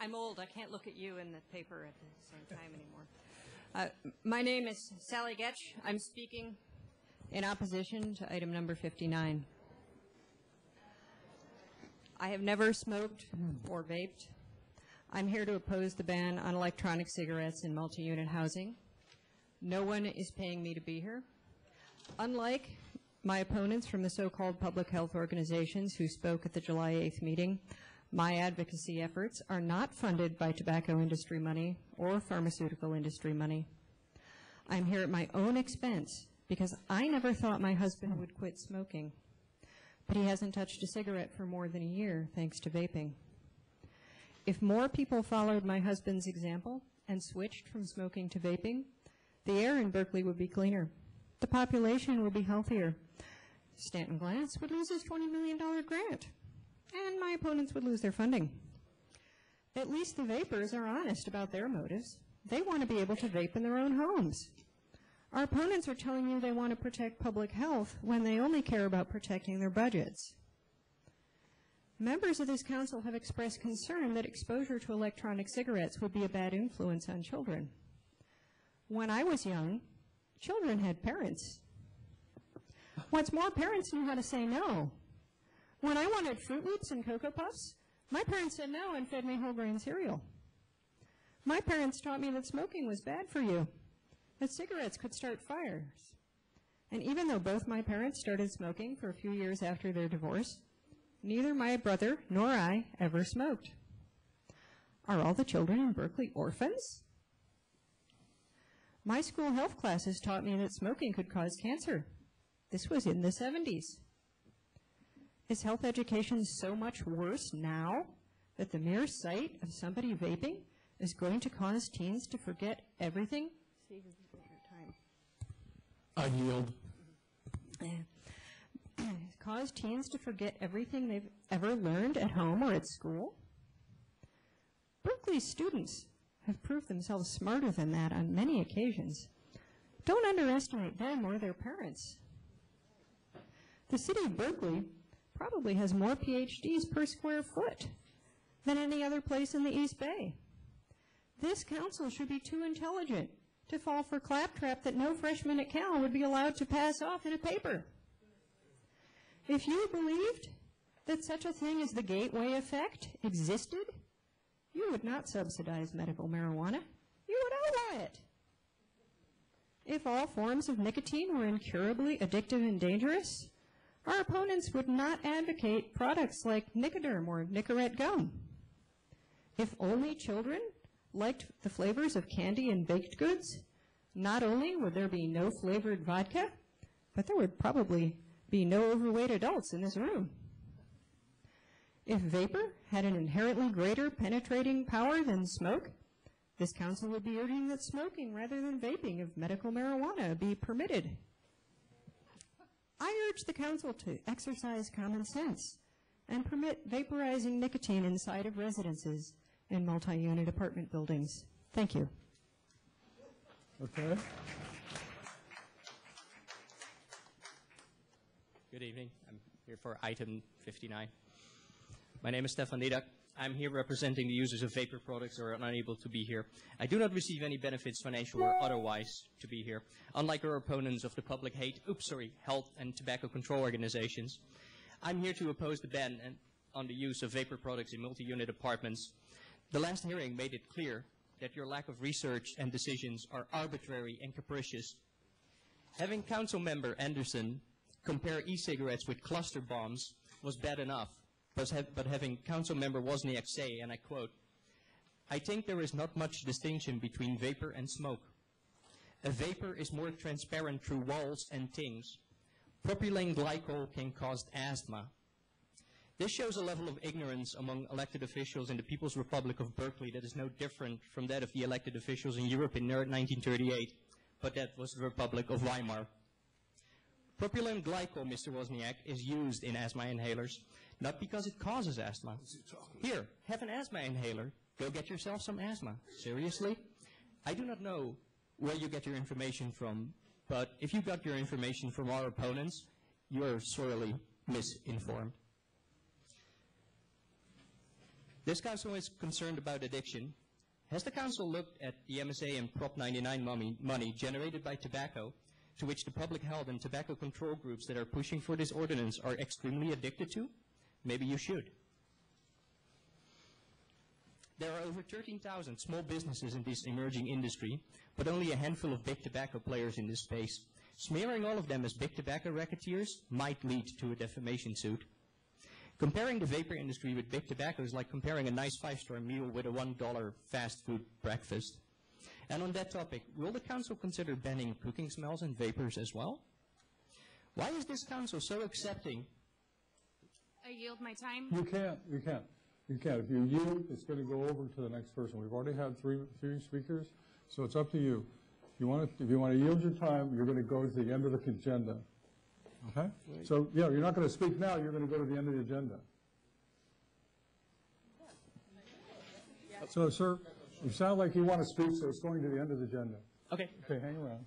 I'm old. I can't look at you in the paper at the same time anymore. My name is Sally Getch. I'm speaking in opposition to item number 59. I have never smoked or vaped. I'm here to oppose the ban on electronic cigarettes in multi-unit housing. No one is paying me to be here. Unlike my opponents from the so-called public health organizations who spoke at the July 8th meeting, my advocacy efforts are not funded by tobacco industry money or pharmaceutical industry money. I'm here at my own expense because I never thought my husband would quit smoking, but he hasn't touched a cigarette for more than a year thanks to vaping. If more people followed my husband's example and switched from smoking to vaping, the air in Berkeley would be cleaner. The population would be healthier. Stanton Glass would lose his $20 million grant, and my opponents would lose their funding. At least the vapers are honest about their motives. They want to be able to vape in their own homes. Our opponents are telling you they want to protect public health when they only care about protecting their budgets. Members of this council have expressed concern that exposure to electronic cigarettes would be a bad influence on children. When I was young, children had parents. What's more, parents knew how to say no. When I wanted Fruit Loops and Cocoa Puffs, my parents said no and fed me whole grain cereal. My parents taught me that smoking was bad for you, that cigarettes could start fires. And even though both my parents started smoking for a few years after their divorce, neither my brother nor I ever smoked. Are all the children in Berkeley orphans? My school health classes taught me that smoking could cause cancer. This was in the 70s. Is health education so much worse now that the mere sight of somebody vaping is going to cause teens to forget everything? I yield. Cause teens to forget everything they've ever learned at home or at school? Berkeley students have proved themselves smarter than that on many occasions. Don't underestimate them or their parents. The city of Berkeley probably has more PhDs per square foot than any other place in the East Bay. This council should be too intelligent to fall for claptrap that no freshman at Cal would be allowed to pass off in a paper. If you believed that such a thing as the gateway effect existed, you would not subsidize medical marijuana. You would outlaw it. If all forms of nicotine were incurably addictive and dangerous, our opponents would not advocate products like Nicoderm or Nicorette gum. If only children liked the flavors of candy and baked goods, not only would there be no flavored vodka, but there would probably be no overweight adults in this room. If vapor had an inherently greater penetrating power than smoke, this council would be urging that smoking rather than vaping of medical marijuana be permitted. I urge the council to exercise common sense and permit vaporizing nicotine inside of residences in multi-unit apartment buildings. Thank you. Okay. Good evening. I'm here for item 59. My name is Stefan Didak. I'm here representing the users of vapor products who are unable to be here. I do not receive any benefits, financial or otherwise, to be here. Unlike our opponents of the public health and tobacco control organizations, I'm here to oppose the ban on the use of vapor products in multi-unit apartments. The last hearing made it clear that your lack of research and decisions are arbitrary and capricious. Having Council Member Anderson compare e-cigarettes with cluster bombs was bad enough. But having Council Member Wozniak say, and I quote, "I think there is not much distinction between vapor and smoke. A vapor is more transparent through walls and things. Propylene glycol can cause asthma." This shows a level of ignorance among elected officials in the People's Republic of Berkeley that is no different from that of the elected officials in Europe in 1938, but that was the Republic of Weimar. Propylene glycol, Mr. Wozniak, is used in asthma inhalers, not because it causes asthma. Here, have an asthma inhaler. Go get yourself some asthma. Seriously? I do not know where you get your information from, but if you got your information from our opponents, you are sorely misinformed. This council is concerned about addiction. Has the council looked at the MSA and Prop 99 money generated by tobacco, to which the public health and tobacco control groups that are pushing for this ordinance are extremely addicted to? Maybe you should. There are over 13,000 small businesses in this emerging industry, but only a handful of big tobacco players in this space. Smearing all of them as big tobacco racketeers might lead to a defamation suit. Comparing the vapor industry with big tobacco is like comparing a nice 5-star meal with a $1 fast food breakfast. And on that topic, will the council consider banning cooking smells and vapors as well? Why is this council so accepting? I yield my time. You can't. If you yield, it's going to go over to the next person. We've already had three speakers, so it's up to you. If you want to yield your time, you're going to go to the end of the agenda. Okay? So, yeah, you're not going to speak now. You're going to go to the end of the agenda. So, sir, you sound like you want to speak, so it's going to the end of the agenda. Okay. Okay, hang around.